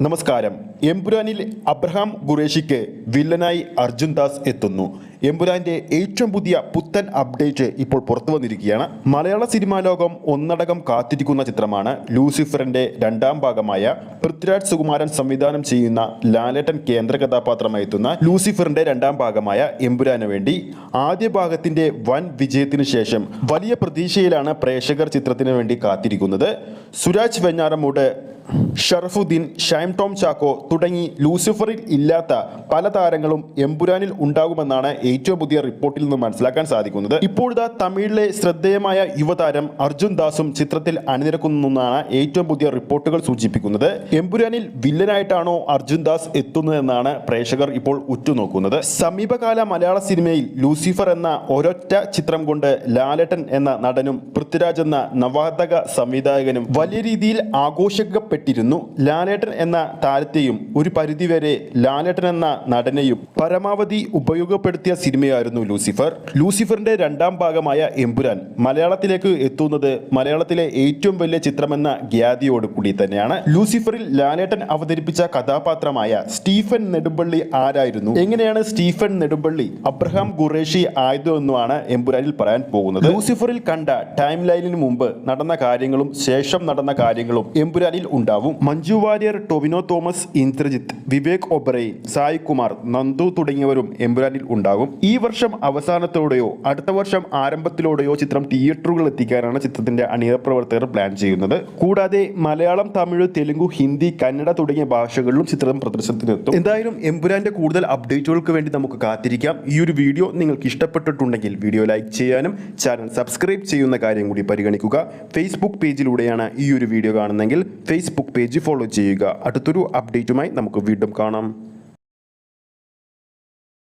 നമസ്കാരം. എമ്പുരാനിൽ അബ്രഹാം ഖുറേഷിക്ക് വില്ലനായി അർജുൻ ദാസ് എത്തുന്നു. എമ്പുരാന്റെ ഏറ്റവും പുതിയ പുത്തൻ അപ്ഡേറ്റ് ഇപ്പോൾ പുറത്തു വന്നിരിക്കുകയാണ്. മലയാള സിനിമാ ലോകം ഒന്നടങ്കം കാത്തിരിക്കുന്ന ചിത്രമാണ് ലൂസിഫറിന്റെ രണ്ടാം ഭാഗമായ പൃഥ്വിരാജ് സുകുമാരൻ സംവിധാനം ചെയ്യുന്ന ലാലേട്ടൻ കേന്ദ്ര കഥാപാത്രമായി എത്തുന്ന ലൂസിഫറിന്റെ രണ്ടാം ഭാഗമായ എമ്പുരാന് വേണ്ടി ആദ്യ ഭാഗത്തിന്റെ വൻ വിജയത്തിനു ശേഷം വലിയ പ്രതീക്ഷയിലാണ് പ്രേക്ഷകർ ചിത്രത്തിന് വേണ്ടി കാത്തിരിക്കുന്നത്. സുരാജ് വെഞ്ഞാറമൂട്, ഷറഫുദ്ദീൻ, ഷൈം ടോം ചാക്കോ തുടങ്ങി ലൂസിഫറിൽ ഇല്ലാത്ത പല താരങ്ങളും എമ്പുരാനിൽ ഉണ്ടാകുമെന്നാണ് ഏറ്റവും പുതിയ റിപ്പോർട്ടിൽ നിന്ന് മനസ്സിലാക്കാൻ സാധിക്കുന്നത്. ഇപ്പോഴത്തെ തമിഴിലെ ശ്രദ്ധേയമായ യുവതാരം അർജുൻ ദാസും ചിത്രത്തിൽ അണിനിരക്കുന്നെന്നാണ് ഏറ്റവും പുതിയ റിപ്പോർട്ടുകൾ സൂചിപ്പിക്കുന്നത്. എമ്പുരാനിൽ വില്ലനായിട്ടാണോ അർജുൻ ദാസ് എത്തുന്നതെന്നാണ് പ്രേക്ഷകർ ഇപ്പോൾ ഉറ്റുനോക്കുന്നത്. സമീപകാല മലയാള സിനിമയിൽ ലൂസിഫർ എന്ന ഒരൊറ്റ ചിത്രം കൊണ്ട് ലാലേട്ടൻ എന്ന നടനും പൃഥ്വിരാജ് എന്ന നവാതക സംവിധായകനും വലിയ രീതിയിൽ ആഘോഷിക്കപ്പെട്ടിരുന്നു. ലാലേട്ടൻ എന്ന താരത്തെയും ഒരു പരിധിവരെ ലാലേട്ടൻ എന്ന നടനെയും പരമാവധി ഉപയോഗപ്പെടുത്തിയ സിനിമയായിരുന്നു ലൂസിഫർ. ലൂസിഫറിന്റെ രണ്ടാം ഭാഗമായ എമ്പുരാൻ മലയാളത്തിലേക്ക് എത്തുന്നത് മലയാളത്തിലെ ഏറ്റവും വലിയ ചിത്രമെന്ന ഖ്യാതിയോടുകൂടി തന്നെയാണ്. ലൂസിഫറിൽ ലാലേട്ടൻ അവതരിപ്പിച്ച കഥാപാത്രമായ സ്റ്റീഫൻ നെടുമ്പള്ളി ആരായിരുന്നു, എങ്ങനെയാണ് സ്റ്റീഫൻ നെടുമ്പള്ളി അബ്രഹാം ഖുറേഷി ആയതെന്നുമാണ് എമ്പുരാനിൽ പറയാൻ പോകുന്നത്. ലൂസിഫറിൽ കണ്ട ടൈം ലൈനിന് മുമ്പ് നടന്ന കാര്യങ്ങളും ശേഷം നടന്ന കാര്യങ്ങളും എമ്പുരാനിൽ ഉണ്ടാവും. മഞ്ജു വാര്യർ, ടൊവിനോ തോമസ്, ഇന്ദ്രജിത്ത്, വിവേക് ഒബ്രൈൻ, സായ് കുമാർ, നന്ദു തുടങ്ങിയവരും എമ്പുരാനിൽ ഉണ്ടാകും. ഈ വർഷം അവസാനത്തോടെയോ അടുത്ത വർഷം ആരംഭത്തിലൂടെയോ ചിത്രം തിയേറ്ററുകളിൽ എത്തിക്കാനാണ് ചിത്രത്തിന്റെ അണിയറ പ്രവർത്തകർ പ്ലാൻ ചെയ്യുന്നത്. കൂടാതെ മലയാളം, തമിഴ്, തെലുങ്കു, ഹിന്ദി, കന്നഡ തുടങ്ങിയ ഭാഷകളിലും ചിത്രം പ്രദർശനത്തിനെത്തും. എന്തായാലും എമ്പുരാന്റെ കൂടുതൽ അപ്ഡേറ്റുകൾക്ക് വേണ്ടി നമുക്ക് കാത്തിരിക്കാം. ഈ ഒരു വീഡിയോ നിങ്ങൾക്ക് ഇഷ്ടപ്പെട്ടിട്ടുണ്ടെങ്കിൽ വീഡിയോ ലൈക്ക് ചെയ്യാനും ചാനൽ സബ്സ്ക്രൈബ് ചെയ്യുന്ന കാര്യം കൂടി പരിഗണിക്കുക. ഫേസ്ബുക്ക് പേജിലൂടെയാണ് ഈ ഒരു വീഡിയോ കാണുന്നതെങ്കിൽ ഫേസ്ബുക്ക് പേജ് ഫോളോ ചെയ്യുക. അടുത്തൊരു അപ്ഡേറ്റുമായി നമുക്ക് വീണ്ടും കാണാം.